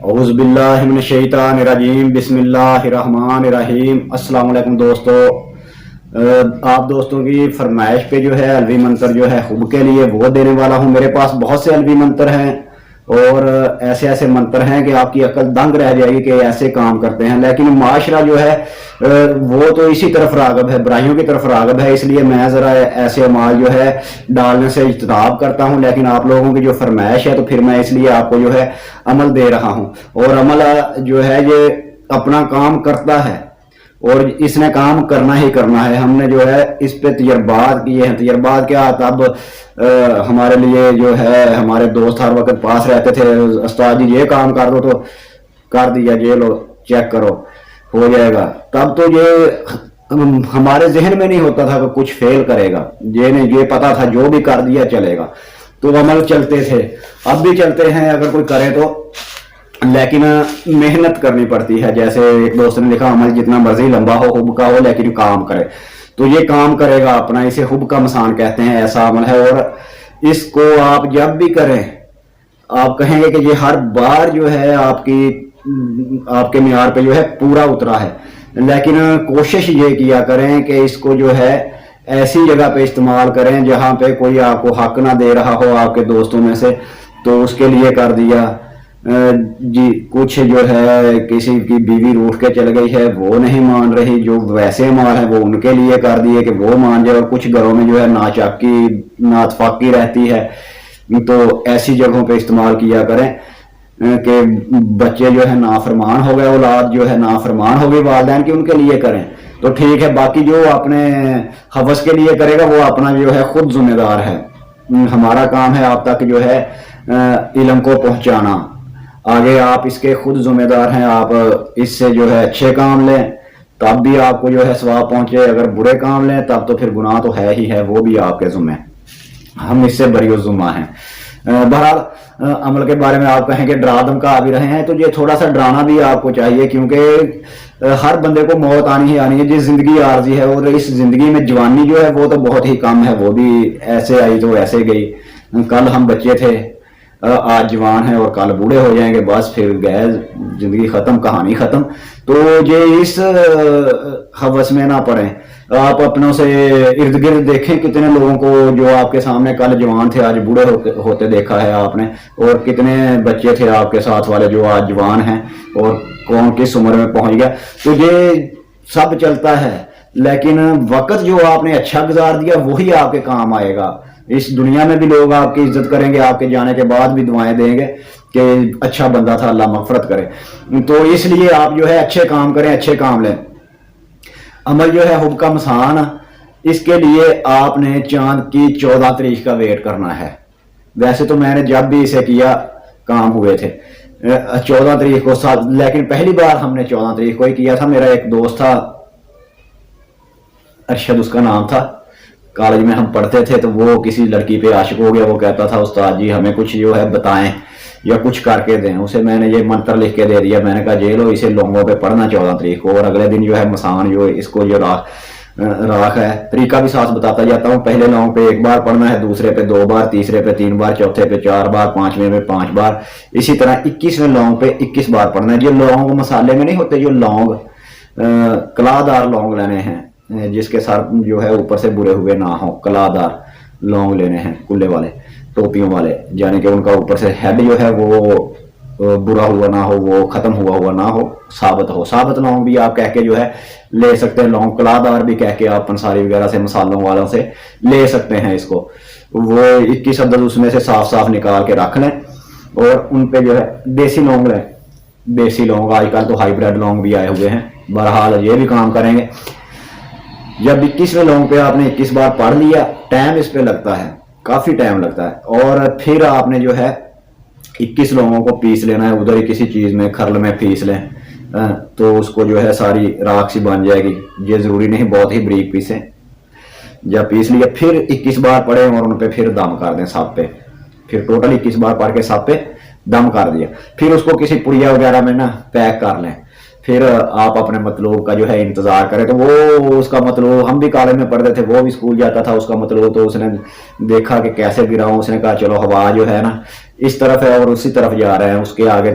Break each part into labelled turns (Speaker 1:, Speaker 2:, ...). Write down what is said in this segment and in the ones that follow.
Speaker 1: اعوذ باللہ من الشیطان الرجیم بسم اللہ الرحمن الرحیم۔ السلام علیکم دوستو، آپ دوستوں کی فرمائش پہ جو ہے الوی منتر جو ہے خوب کے لیے وہ دینے والا ہوں۔ میرے پاس بہت سے الوی منتر ہیں اور ایسے ایسے منتر ہیں کہ آپ کی عقل دنگ رہ جائے گی کہ ایسے کام کرتے ہیں، لیکن معاشرہ جو ہے وہ تو اسی طرف راغب ہے، برائیوں کی طرف راغب ہے، اس لیے میں ذرا ایسے اعمال جو ہے ڈالنے سے اجتناب کرتا ہوں۔ لیکن آپ لوگوں کی جو فرمائش ہے تو پھر میں اس لیے آپ کو جو ہے عمل دے رہا ہوں، اور عمل جو ہے یہ اپنا کام کرتا ہے اور اس نے کام کرنا ہی کرنا ہے۔ ہم نے جو ہے اس پہ تجربات کیے ہیں۔ تجربات کیا، تب ہمارے لیے جو ہے ہمارے دوست ہر وقت پاس رہتے تھے، استاد جی یہ کام کر دو تو کر دیا، یہ لو چیک کرو ہو جائے گا۔ تب تو یہ ہمارے ذہن میں نہیں ہوتا تھا کہ کچھ فیل کرے گا، یہ نہیں، یہ پتا تھا جو بھی کر دیا چلے گا، تو عمل چلتے تھے، اب بھی چلتے ہیں اگر کوئی کرے تو، لیکن محنت کرنی پڑتی ہے۔ جیسے ایک دوست نے لکھا، عمل جتنا مرضی لمبا ہو حب کا ہو لیکن کام کرے، تو یہ کام کرے گا اپنا، اسے حب کا مسان کہتے ہیں، ایسا عمل ہے۔ اور اس کو آپ جب بھی کریں آپ کہیں گے کہ یہ ہر بار جو ہے آپ کے معیار پہ جو ہے پورا اترا ہے، لیکن کوشش یہ کیا کریں کہ اس کو جو ہے ایسی جگہ پہ استعمال کریں جہاں پہ کوئی آپ کو حق نہ دے رہا ہو آپ کے دوستوں میں سے، تو اس کے لیے کر دیا جی۔ کچھ جو ہے کسی کی بیوی روٹھ کے چل گئی ہے وہ نہیں مان رہی، جو ویسے مال ہے وہ ان کے لیے کر دیے کہ وہ مان جائے، اور کچھ گھروں میں جو ہے ناچاکی ناتفاقی رہتی ہے، تو ایسی جگہوں پہ استعمال کیا کریں کہ بچے جو ہے نافرمان ہو گئے، اولاد جو ہے نافرمان ہو گئی والدین کی، ان کے لیے کریں تو ٹھیک ہے، باقی جو اپنے حوث کے لیے کرے گا وہ اپنا جو ہے خود ذمہ دار ہے۔ ہمارا کام ہے آپ تک جو ہے علم کو پہنچانا، آگے آپ اس کے خود ذمہ دار ہیں۔ آپ اس سے جو ہے اچھے کام لیں تب بھی آپ کو جو ہے ثواب پہنچے، اگر برے کام لیں تب تو پھر گناہ تو ہے ہی ہے، وہ بھی آپ کے ذمہ، ہم اس سے بری الذمہ ہیں۔ بہرحال عمل کے بارے میں آپ کہیں کہ ڈرا دھمکا بھی رہے ہیں، تو یہ تھوڑا سا ڈرانا بھی آپ کو چاہیے، کیونکہ ہر بندے کو موت آنی ہی آنی ہے، جس زندگی عارضی ہے، اور اس زندگی میں جوانی جو ہے وہ تو بہت ہی کم ہے، وہ بھی ایسے آئی تو ایسے گئی۔ کل ہم بچے تھے، آج جوان ہیں، اور کل بوڑھے ہو جائیں گے، بس پھر گئے، زندگی ختم، کہانی ختم۔ تو یہ اس حوث میں نہ پڑیں۔ آپ اپنوں سے ارد گرد دیکھیں کتنے لوگوں کو جو آپ کے سامنے کل جوان تھے آج بوڑھے ہوتے دیکھا ہے آپ نے، اور کتنے بچے تھے آپ کے ساتھ والے جو آج جوان ہیں، اور کون کس عمر میں پہنچ گیا۔ تو یہ سب چلتا ہے، لیکن وقت جو آپ نے اچھا گزار دیا وہی آپ کے کام آئے گا۔ اس دنیا میں بھی لوگ آپ کی عزت کریں گے، آپ کے جانے کے بعد بھی دعائیں دیں گے کہ اچھا بندہ تھا، اللہ مغفرت کرے۔ تو اس لیے آپ جو ہے اچھے کام کریں، اچھے کام لیں۔ عمل جو ہے حب کا مسان، اس کے لیے آپ نے چاند کی 14 تاریخ کا ویٹ کرنا ہے۔ ویسے تو میں نے جب بھی اسے کیا کام ہوئے تھے 14 تاریخ کو، لیکن پہلی بار ہم نے 14 تاریخ کو ہی کیا تھا۔ میرا ایک دوست تھا، ارشد اس کا نام تھا، کالج میں ہم پڑھتے تھے، تو وہ کسی لڑکی پہ عاشق ہو گیا، وہ کہتا تھا استاد جی ہمیں کچھ جو ہے بتائیں یا کچھ کر کے دیں۔ اسے میں نے یہ منتر لکھ کے دے دیا، میں نے کہا جی لو اسے لونگوں پہ پڑھنا 14 تاریخ کو، اور اگلے دن جو ہے مسان جو اس کو جو راکھ ہے، طریقہ بھی ساتھ بتاتا جاتا ہوں۔ پہلے لونگ پہ 1 بار پڑھنا ہے، دوسرے پہ 2 بار، تیسرے پہ 3 بار، چوتھے پہ 4 بار، 5ویں پہ 5 بار، اسی طرح 21ویں لونگ پہ 21 بار پڑھنا ہے۔ جو لونگ مسالے میں نہیں ہوتے، جو لونگ کلا دار لونگ لینے ہیں، جس کے سر جو ہے اوپر سے برے ہوئے نہ ہوں، کلا دار لونگ لینے ہیں، کلے والے، ٹوپیوں والے، یعنی کہ ان کا اوپر سے ہیڈ جو ہے وہ برا ہوا نہ ہو، وہ ختم ہوا نہ ہو، ثابت ہو۔ ثابت لونگ بھی آپ کہہ کے جو ہے لے سکتے ہیں، لونگ کلا دار بھی کہہ کے آپ پنساری وغیرہ سے مسالوں والوں سے لے سکتے ہیں اس کو۔ وہ 21 عدد اس میں سے صاف صاف نکال کے رکھ لیں، اور ان پہ جو ہے دیسی لونگ لیں، دیسی لونگ، آج کل تو ہائیبریڈ لونگ بھی آئے ہوئے ہیں، بہرحال یہ بھی کام کریں گے۔ جب 21ویں لونگ پہ آپ نے 21 بار پڑھ لیا، ٹائم اس پہ لگتا ہے، کافی ٹائم لگتا ہے، اور پھر آپ نے جو ہے 21 لونگوں کو پیس لینا ہے، ادھر ہی کسی چیز میں کھرل میں پیس لیں، تو اس کو جو ہے ساری راکھ سی بن جائے گی۔ یہ ضروری نہیں بہت ہی بریک پیسیں، جب پیس لیا پھر 21 بار پڑھیں، اور ان پہ پھر دم کر دیں سب پہ، پھر ٹوٹل 21 بار پڑھ کے سب پہ دم کر دیا۔ پھر اس کو کسی پڑیا وغیرہ میں نا پیک کر لیں، پھر آپ اپنے مطلوب کا جو ہے انتظار کریں۔ تو وہ اس کا مطلوب، ہم بھی کالج میں پڑھتے تھے، وہ بھی اسکول جاتا تھا، اس کا مطلوب تو اس نے دیکھا کہ کیسے گرا ہوں، اس نے کہا چلو ہوا جو ہے نا اس طرف ہے اور اسی طرف جا رہے ہیں، اس کے آگے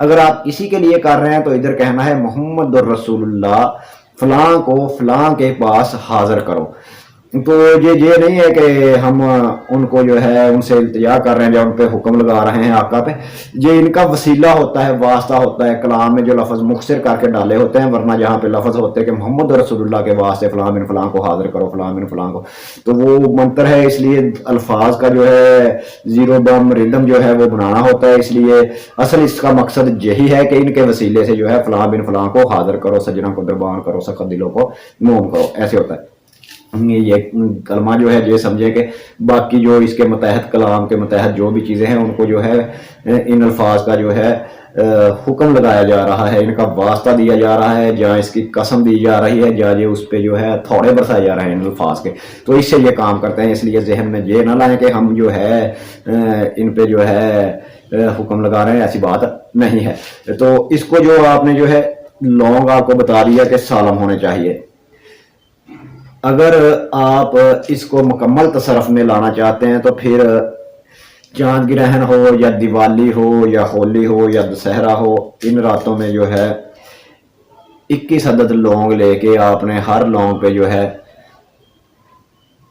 Speaker 1: اگر آپ کسی کے لیے کر رہے ہیں تو ادھر کہنا ہے محمد الرسول اللہ فلاں کو فلاں کے پاس حاضر کرو. تو یہ نہیں ہے کہ ہم ان کو جو ہے ان سے التجا کر رہے ہیں یا ان پہ حکم لگا رہے ہیں آقا پہ. یہ ان کا وسیلہ ہوتا ہے, واسطہ ہوتا ہے, کلام میں جو لفظ مختصر کر کے ڈالے ہوتے ہیں, ورنہ جہاں پہ لفظ ہوتے ہیں کہ محمد رسول اللہ کے واسطے فلاں بن فلاں کو حاضر کرو, فلاں بن فلاں کو, تو وہ منتر ہے. اس لیے الفاظ کا جو ہے زیرو دم ردم جو ہے وہ بنانا ہوتا ہے. اس لیے اصل اس کا مقصد یہی ہے کہ ان کے وسیلے سے جو ہے فلاں بن فلاں کو حاضر کرو, سجنوں کو دربان کرو, سخت دلوں کو موم کرو, ایسے ہوتا ہے. یہ کلمہ جو ہے یہ سمجھے کہ باقی جو اس کے متحد کلام کے متحد جو بھی چیزیں ہیں ان کو جو ہے ان الفاظ کا جو ہے حکم لگایا جا رہا ہے, ان کا واسطہ دیا جا رہا ہے, جہاں اس کی قسم دی جا رہی ہے, جہاں یہ اس پہ جو ہے تھوڑے برسائے جا رہے ہیں ان الفاظ کے. تو اس سے یہ کام کرتے ہیں. اس لیے ذہن میں یہ نہ لائیں کہ ہم جو ہے ان پہ جو ہے حکم لگا رہے ہیں, ایسی بات نہیں ہے. تو اس کو جو آپ نے جو ہے لونگ آپ کو بتا دیا کہ سالم ہونے چاہیے. اگر آپ اس کو مکمل تصرف میں لانا چاہتے ہیں تو پھر چاند گرہن ہو یا دیوالی ہو یا ہولی ہو یا دسہرہ ہو, ان راتوں میں جو ہے 21 عدد لونگ لے کے آپ نے ہر لونگ پہ جو ہے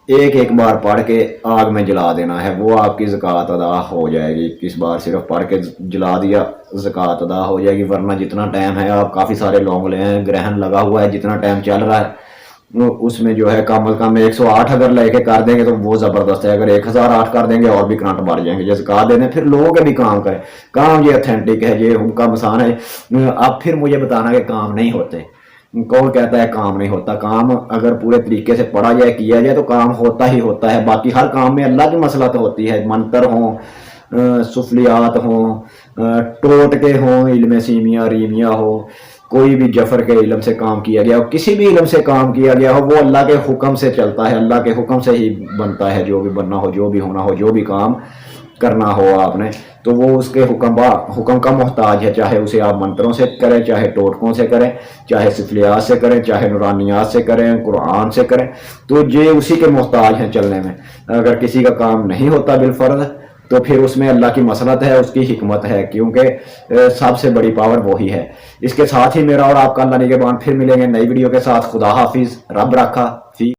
Speaker 1: ایک بار پڑھ کے آگ میں جلا دینا ہے. وہ آپ کی زکوٰۃ ادا ہو جائے گی. 21 بار صرف پڑھ کے جلا دیا, زکوٰۃ ادا ہو جائے گی. ورنہ جتنا ٹائم ہے آپ کافی سارے لونگ لے ہیں, گرہن لگا ہوا ہے, جتنا ٹائم چل رہا ہے اس میں جو ہے کم از کم 108 اگر لے کے کر دیں گے تو وہ زبردست ہے. اگر 1008 کر دیں گے اور بھی کرانٹ بڑھ جائیں گے. جیسے کہا دینے پھر لوگوں کے بھی کام کریں. کام یہ اتھینٹک ہے, یہ ان کا مسان ہے. اب پھر مجھے بتانا کہ کام نہیں ہوتے. کون کہتا ہے کام نہیں ہوتا؟ کام اگر پورے طریقے سے پڑھا جائے کیا جائے تو کام ہوتا ہی ہوتا ہے. باقی ہر کام میں اللہ کی مصلحت ہوتی ہے. منتر ہوں, سفلیات ہوں, ٹوٹکے ہوں, علم سیمیا ریمیا ہو, کوئی بھی جفر کے علم سے کام کیا گیا ہو, کسی بھی علم سے کام کیا گیا ہو, وہ اللہ کے حکم سے چلتا ہے. اللہ کے حکم سے ہی بنتا ہے. جو بھی بننا ہو, جو بھی ہونا ہو, جو بھی کام کرنا ہو آپ نے, تو وہ اس کے حکم کا محتاج ہے. چاہے اسے آپ منتروں سے کریں, چاہے ٹوٹکوں سے کریں, چاہے سفلیات سے کریں, چاہے نورانیات سے کریں, قرآن سے کریں, تو یہ اسی کے محتاج ہیں چلنے میں. اگر کسی کا کام نہیں ہوتا بالفرض تو پھر اس میں اللہ کی مصلحت ہے, اس کی حکمت ہے, کیونکہ سب سے بڑی پاور وہی ہے. اس کے ساتھ ہی میرا اور آپ کا اللہ نگہبان پھر ملیں گے نئی ویڈیو کے ساتھ. خدا حافظ, رب رکھا.